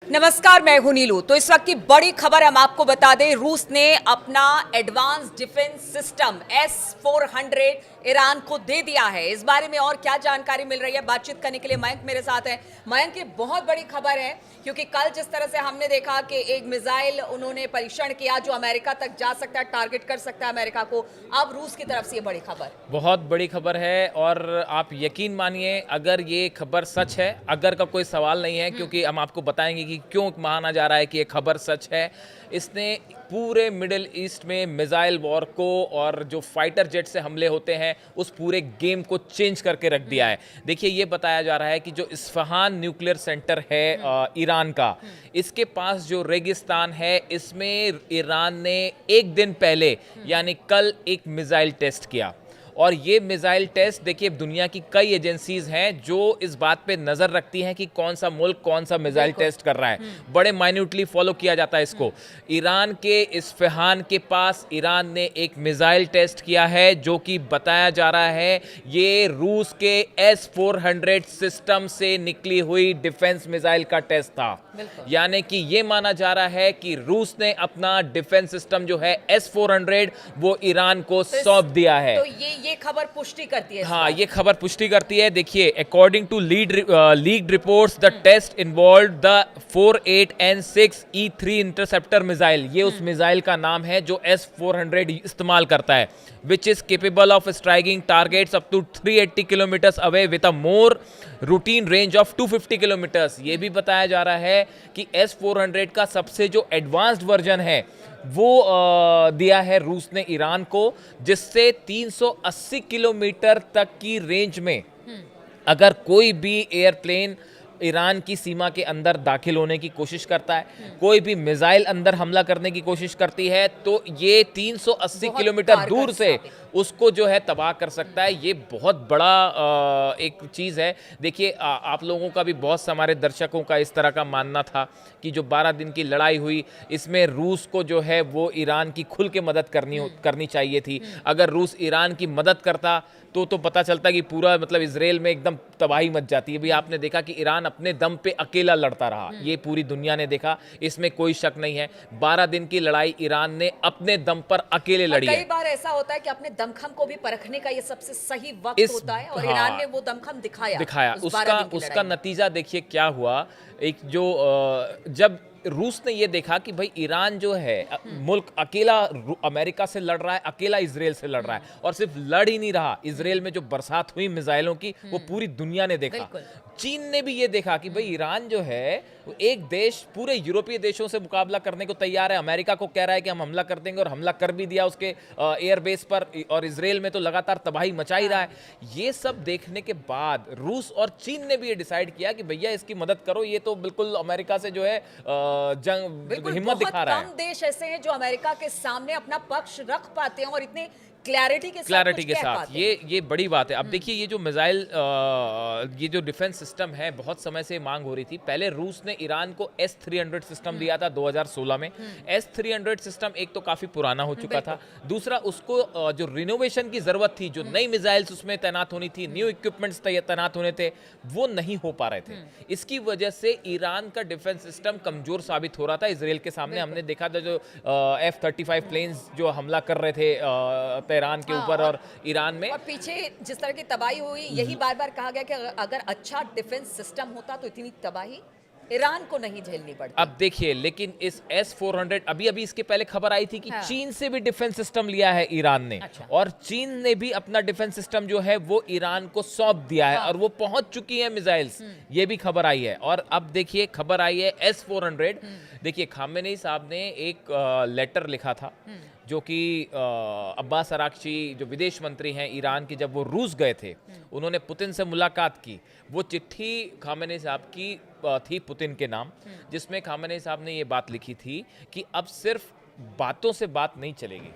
नमस्कार, मैं हूं नीलू। तो इस वक्त की बड़ी खबर हम आपको बता दें, रूस ने अपना advance defence system S-400 Iran को दे दिया है। इस बारे में और क्या जानकारी मिल रही है, बातचीत करने के लिए मयंक मेरे साथ है। मयंक, ये बहुत बड़ी खबर है क्योंकि कल जिस तरह से हमने देखा कि एक मिसाइल उन्होंने परीक्षण किया जो अमेरिका तक जा सकता है, टारगेट कर सकता है अमेरिका को। अब रूस की तरफ से ये बड़ी खबर, बहुत बड़ी खबर है और आप यकीन मानिए अगर ये खबर सच है, अगर का कोई सवाल नहीं है, क्योंकि हम आपको बताएंगे कि क्यों माना जा रहा है कि ये खबर सच है। इसने पूरे मिडिल ईस्ट में मिसाइल वॉर को और जो फाइटर जेट से हमले होते हैं उस पूरे गेम को चेंज करके रख दिया है। देखिए, ये बताया जा रहा है कि जो इस्फहान न्यूक्लियर सेंटर है ईरान का, इसके पास जो रेगिस्तान है, इसमें ईरान ने एक दिन पहले यानी कल एक मिसाइल टेस्ट किया। और ये मिसाइल टेस्ट, देखिए, दुनिया की कई एजेंसीज हैं जो इस बात पे नजर रखती हैं कि कौन सा मुल्क कौन सा मिसाइल टेस्ट कर रहा है। बड़े माइन्यूटली फॉलो किया जाता है इसको। ईरान के इस्फहान के पास ईरान ने एक मिसाइल टेस्ट किया है जो कि बताया जा रहा है ये रूस के S-400 सिस्टम से निकली हुई डिफेंस मिसाइल का टेस्ट था। यानी कि ये माना जा रहा है कि रूस ने अपना डिफेंस सिस्टम जो है S-400 वो ईरान को सौंप दिया है। तो ये खबर पुष्टि करती है। हाँ, ये खबर पुष्टि करती है। देखिए, according to leaked reports, the test involved the 48N6E3 interceptor missile. ये उस मिसाइल का नाम है जो S-400 इस्तेमाल करता है, which is capable of striking targets up to 380 kilometres away with a more routine range of 250 kilometres. ये भी बताया जा रहा है कि S-400 का सबसे जो एडवांस्ड वर्जन है वो दिया है रूस ने ईरान को, जिससे 380 किलोमीटर तक की रेंज में अगर कोई भी एयरप्लेन ईरान की सीमा के अंदर दाखिल होने की कोशिश करता है, कोई भी मिसाइल अंदर हमला करने की कोशिश करती है, तो ये 380 किलोमीटर दूर से उसको जो है तबाह कर सकता है। ये बहुत बड़ा एक चीज़ है। देखिए, आप लोगों का भी, बहुत से हमारे दर्शकों का इस तरह का मानना था कि जो 12 दिन की लड़ाई हुई, इसमें रूस को जो है वो ईरान की खुल के मदद करनी चाहिए थी। अगर रूस ईरान की मदद करता तो पता चलता कि पूरा मतलब इजराइल में एकदम तबाही मच जाती है। भी आपने देखा कि ईरान अपने दम पे अकेला लड़ता रहा, ये पूरी दुनिया ने देखा, इसमें कोई शक नहीं है। 12 दिन की लड़ाई ईरान ने अपने दम पर अकेले लड़ी है। कई बार ऐसा होता है कि अपने दमखम को भी परखने का ये सबसे सही वक्त होता है, और ईरान ने वो दमखम दिखाया। उसका नतीजा देखिए क्या हुआ। एक जो जब रूस ने ये देखा कि भाई ईरान जो है मुल्क अकेला अमेरिका से लड़ रहा है, अकेला इजराइल से लड़ रहा है, और सिर्फ लड़ ही नहीं रहा, इजराइल में जो बरसात हुई मिसाइलों की वो पूरी दुनिया ने देखा। चीन ने भी ये देखा कि भाई ईरान जो है एक देश पूरे यूरोपीय देशों से मुकाबला करने को तैयार है, अमेरिका को कह रहा है कि हम हमला कर देंगे, और हमला कर भी दिया उसके एयरबेस पर, और इजराइल में तो लगातार तबाही मचा ही रहा है। ये सब देखने के बाद रूस और चीन ने भी ये डिसाइड किया कि भैया इसकी मदद करो, ये तो बिल्कुल अमेरिका से जो है जंग हिम्मत दिखा रहा है। कम देश ऐसे हैं जो अमेरिका के सामने अपना पक्ष रख पाते हैं और इतने क्लैरिटी के साथ ये बड़ी बात है। अब देखिए, ये जो मिसाइल ये जो डिफेंस सिस्टम है, बहुत समय से मांग हो रही थी। पहले रूस ने ईरान को S-300 सिस्टम दिया था 2016 में। S-300 सिस्टम एक तो काफी पुराना हो चुका था, दूसरा उसको जो रिनोवेशन की जरूरत थी, जो नई मिसाइल्स उसमें तैनात होनी थी, न्यू इक्विपमेंट्स तैनात होने थे, वो नहीं हो पा रहे थे। इसकी वजह से ईरान का डिफेंस सिस्टम कमजोर साबित हो रहा था इजराइल के सामने। हमने देखा था जो F-35 प्लेन्स जो हमला कर रहे थे तेहरान के ऊपर और ईरान में, और पीछे जिस तरह की तबाही हुई, यही बार बार कहा गया कि अगर अच्छा डिफेंस सिस्टम होता तो इतनी तबाही ईरान को नहीं झेलनी पड़ती। अब देखिए, लेकिन इस S-400 अभी इसके पहले खबर आई थी कि चीन से भी डिफेंस सिस्टम लिया है ईरान ने। और चीन ने भी अपना डिफेंस सिस्टम जो है वो ईरान को सौंप दिया है, और वो पहुंच चुकी है मिसाइल्स, ये भी खबर आई है। और अब देखिए, खबर आई है S-400। देखिए, खामेनेई साहब ने एक लेटर लिखा था, जो कि अब्बास अराक्ची जो विदेश मंत्री हैं ईरान के, जब वो रूस गए थे, उन्होंने पुतिन से मुलाकात की। वो चिट्ठी खामेनेई साहब की थी पुतिन के नाम, जिसमें खामेनेई साहब ने ये बात लिखी थी कि अब सिर्फ बातों से बात नहीं चलेगी।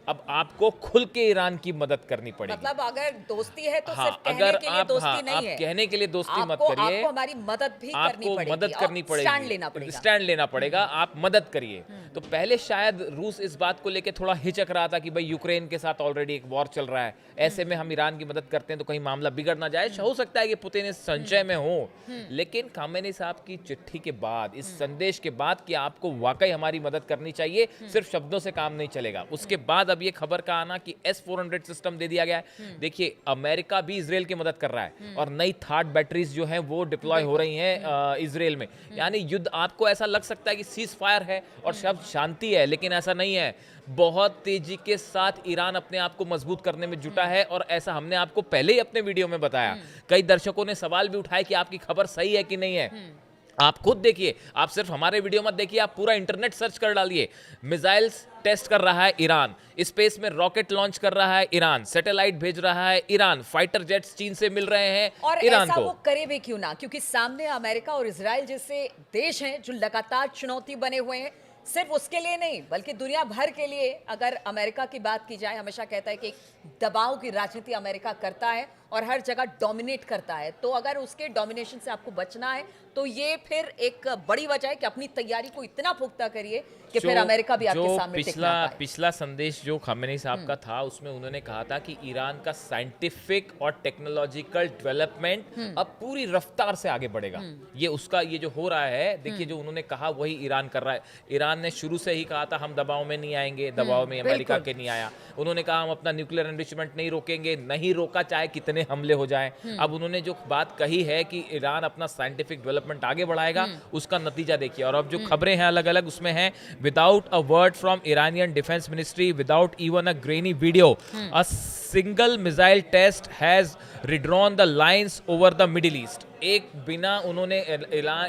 अब आपको खुल के ईरान की मदद करनी पड़ेगी। मतलब अगर दोस्ती है तो हाँ, सिर्फ कहने अगर के लिए आप दोस्ती हाँ, नहीं आप है, कहने के लिए दोस्ती मत आपको करिए, आपको हमारी मदद भी करनी आपको पड़ेगी, मदद और करनी पड़ेगी, स्टैंड लेना पड़ेगा। स्टैंड लेना पड़ेगा, आप मदद करिए। तो पहले शायद रूस इस बात को लेके थोड़ा हिचक रहा था कि भाई यूक्रेन के साथ ऑलरेडी एक वॉर चल रहा है, ऐसे में हम ईरान की मदद करते हैं तो कहीं मामला बिगड़ ना जाए। हो सकता है कि पुतिन इस संशय में हो, लेकिन खामेनी साहब की चिट्ठी के बाद, इस संदेश के बाद कि आपको वाकई हमारी मदद करनी चाहिए, सिर्फ शब्दों से काम नहीं चलेगा। उसके बाद अब ये खबर का आना कि S-400 सिस्टम दे दिया गया है। देखिए, अमेरिका भी इजराइल की मदद कर रहा है और नई थार्ड बैटरीज जो हैं वो डिप्लॉय हो रही हैं इजराइल में। यानी युद्ध, आपको ऐसा लग सकता है कि सीज फायर है और शब्द शांति है, लेकिन ऐसा नहीं है। बहुत तेजी के साथ ईरान अपने आप को मजबूत करने में जुटा है, और ऐसा हमने आपको पहले ही अपने वीडियो में बताया। कई दर्शकों ने सवाल भी उठाए कि आपकी खबर सही है कि नहीं है। आप खुद देखिए, आप सिर्फ हमारे वीडियो मत देखिए, आप पूरा इंटरनेट सर्च कर डालिए। मिसाइल्स टेस्ट कर रहा है ईरान, स्पेस में रॉकेट लॉन्च कर रहा है ईरान, सैटेलाइट भेज रहा है ईरान, फाइटर जेट्स चीन से मिल रहे हैं और ईरान ऐसा को। वो करे भी क्यों ना, क्योंकि सामने अमेरिका और इजराइल जैसे देश हैं जो लगातार चुनौती बने हुए हैं। सिर्फ उसके लिए नहीं, बल्कि दुनिया भर के लिए। अगर अमेरिका की बात की जाए, हमेशा कहता है कि दबाव की राजनीति अमेरिका करता है और हर जगह डोमिनेट करता है। तो अगर उसके डोमिनेशन से आपको बचना है तो ये फिर एक बड़ी वजह है कि अपनी तैयारी को इतना पुख्ता करिए कि फिर अमेरिका भी आपके सामने टिक ना पाए। पिछला संदेश जो खामेनी साहब का था, उसमें उन्होंने कहा था कि ईरान का साइंटिफिक और टेक्नोलॉजिकल डेवलपमेंट अब पूरी रफ्तार से आगे बढ़ेगा। ये उसका, ये जो हो रहा है, देखिए जो उन्होंने कहा वही ईरान कर रहा है। ईरान ने शुरू से ही कहा था हम दबाव में नहीं आएंगे, दबाव में अमेरिका के नहीं आया। उन्होंने कहा हम अपना न्यूक्लियर एनरिचमेंट नहीं रोकेंगे, नहीं रोका चाहे कितने हमले हो जाएं। अब उन्होंने जो बात कही है कि ईरान अपना साइंटिफिक डेवलपमेंट आगे बढ़ाएगा, उसका नतीजा देखिए। और अब जो खबरें हैं अलग अलग, उसमें हैं without a word from Iranian Defense Ministry, without even a grainy video, a single missile test has redrawn the lines over the Middle East. एक बिना उन्होंने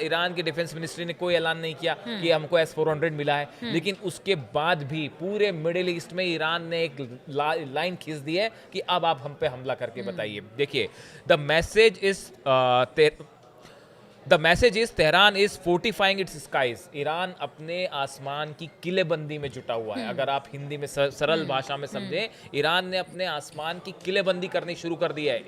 ईरान के डिफेंस मिनिस्ट्री ने कोई ऐलान नहीं किया कि हमको S-400 मिला है, लेकिन उसके बाद भी पूरे मिडिल ईस्ट में ईरान ने एक लाइन खींच दी है कि अब आप हम पे हमला करके बताइए। देखिए, the message is Tehran is fortifying its skies. Iran अपने आसमान की किलेबंदी में जुटा हुआ है। अगर आप हिंदी में सरल भाषा में समझें, ईरान ने अपने आसमान की किलेबंदी करनी शुरू कर दी है।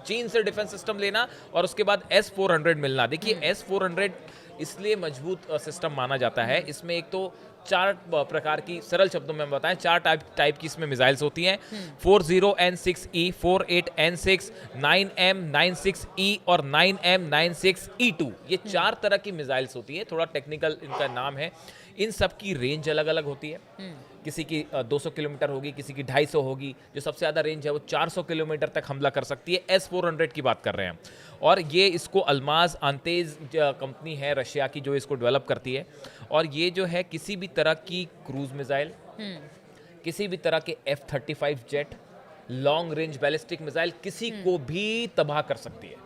चीन से डिफेंस सिस्टम लेना और उसके बाद S-400 मिलना। देखिए, S-400 इसलिए मजबूत सिस्टम माना जाता है, इसमें एक तो 4 प्रकार की, सरल शब्दों में बताएं, 4 टाइप की इसमें मिसाइल्स होती हैं। 40N6E, 48N6, 9M96E और 9M96E2। ये 4 तरह की मिसाइल्स होती हैं, थोड़ा टेक्निकल इनका नाम है। इन सब की रेंज अलग अलग होती है। किसी की 200 किलोमीटर होगी, किसी की 250 होगी। जो सबसे ज़्यादा रेंज है वो 400 किलोमीटर तक हमला कर सकती है। S-400 की बात कर रहे हैं, और ये इसको अल्माज अंतेज कंपनी है रशिया की जो इसको डेवलप करती है। और ये जो है किसी भी तरह की क्रूज मिसाइल, किसी भी तरह के F-35 jet, long range ballistic missile, किसी को भी तबाह कर सकती है।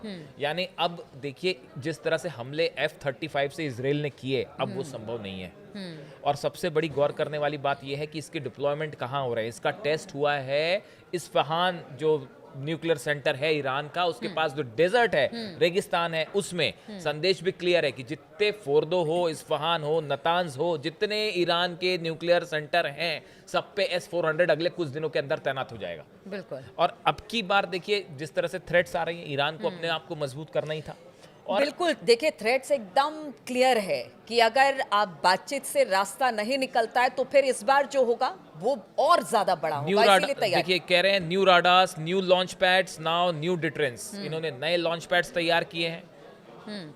यानी अब देखिए, जिस तरह से हमले F-35 से इजराइल ने किए, अब वो संभव नहीं है। और सबसे बड़ी गौर करने वाली बात यह है कि इसके डिप्लॉयमेंट कहाँ हो रहे हैं। इसका टेस्ट हुआ है इस्फहान, जो न्यूक्लियर सेंटर है ईरान का, उसके पास जो डेजर्ट है, रेगिस्तान है, उसमें संदेश भी क्लियर है कि जितने फोर्दो हो, इस्फहान हो, नतांज हो, जितने ईरान के न्यूक्लियर सेंटर हैं, सब पे S-400 अगले कुछ दिनों के अंदर तैनात हो जाएगा। बिल्कुल। और अब की बार देखिए, जिस तरह से थ्रेट्स आ रही हैं, ईरान को अपने आप को मजबूत करना ही था। और बिल्कुल, देखिए, थ्रेट्स एकदम क्लियर है कि अगर आप बातचीत से रास्ता नहीं निकलता है तो फिर इस बार जो होगा वो और ज्यादा बड़ा होगा। इसीलिए तैयार, देखिए, कह रहे हैं new radars, new launch pads, now new deterrence. इन्होंने नए लॉन्च पैड्स तैयार किए हैं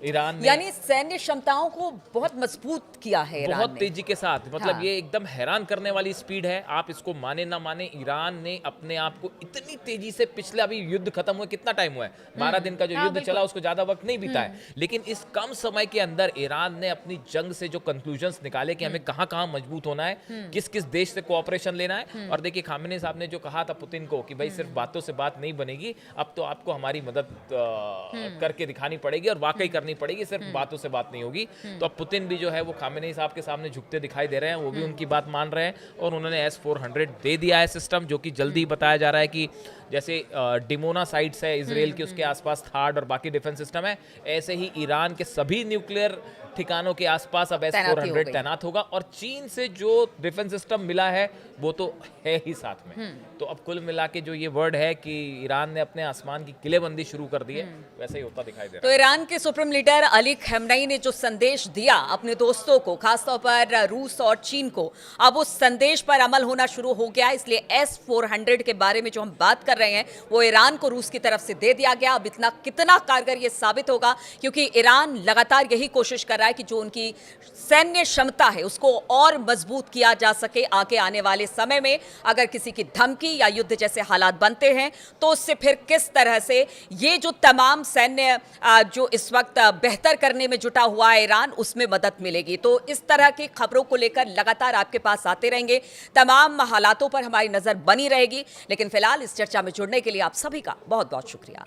ईरान ने। यानी सैन्य क्षमताओं को बहुत मजबूत किया है ईरान बहुत ने। तेजी के साथ, मतलब हाँ। ये एकदम हैरान करने वाली स्पीड है। आप इसको माने ना माने, ईरान ने अपने आप को इतनी तेजी से, पिछले अभी युद्ध खत्म हुए कितना टाइम हुआ है, 12 दिन का जो युद्ध चला, उसको ज्यादा वक्त नहीं बीता है, लेकिन इस कम समय के अंदर ईरान ने अपनी जंग से जो कंक्लूजन्स निकाले कि हमें कहाँ कहाँ मजबूत होना है, किस किस देश से कोऑपरेशन लेना है। और देखिए, खामेनी साहब ने जो कहा था पुतिन को कि भाई सिर्फ बातों से बात नहीं बनेगी, अब तो आपको हमारी मदद करके दिखानी पड़ेगी, और वाकई करनी पड़ेगी, सिर्फ बातों से बात नहीं होगी। तो अब पुतिन भी जो है वो खामेनी साहब के सामने झुकते दिखाई दे रहे हैं, वो भी उनकी बात मान रहे हैं, और उन्होंने S-400 दे दिया है सिस्टम, जो कि जल्दी बताया जा रहा है कि जैसे डिमोना साइट्स है इजराइल के, उसके आसपास थार्ड और बाकी डिफेंस सिस्टम है, ऐसे ही ईरान के सभी न्यूक्लियर ठिकानों के आसपास अब तैनाती हो S-400 गई। तैनात होगा, और चीन से जो डिफेंस सिस्टम मिला है वो तो है ही साथ में। तो अब कुल मिला के जो ये वर्ड है कि ईरान ने अपने आसमान की किलेबंदी शुरू कर दी है, वैसा ही होता दिखाई दे रहा तो ईरान के सुप्रीम लीडर अली खamenei ने जो संदेश दिया अपने दोस्तों को, खासतौर पर रूस और चीन को, अब उस संदेश पर अमल होना शुरू हो गया। इसलिए S-400 के बारे में जो हम बात कर रहे हैं वो ईरान को रूस की तरफ से दे दिया गया। अब इतना कितना कारगर ये साबित होगा, क्योंकि ईरान लगातार यही कोशिश कर रहा है कि जो उनकी सैन्य क्षमता है उसको और मजबूत किया जा सके। आगे आने वाले समय में अगर किसी की धमकी या युद्ध जैसे हालात बनते हैं तो उससे फिर किस तरह से ये जो तमाम सैन्य जो इस वक्त बेहतर करने में जुटा हुआ है ईरान, उसमें मदद मिलेगी। तो इस तरह की खबरों को लेकर लगातार आपके पास आते रहेंगे, तमाम हालातों पर हमारी नजर बनी रहेगी। लेकिन फिलहाल इस चर्चा में जुड़ने के लिए आप सभी का बहुत बहुत शुक्रिया।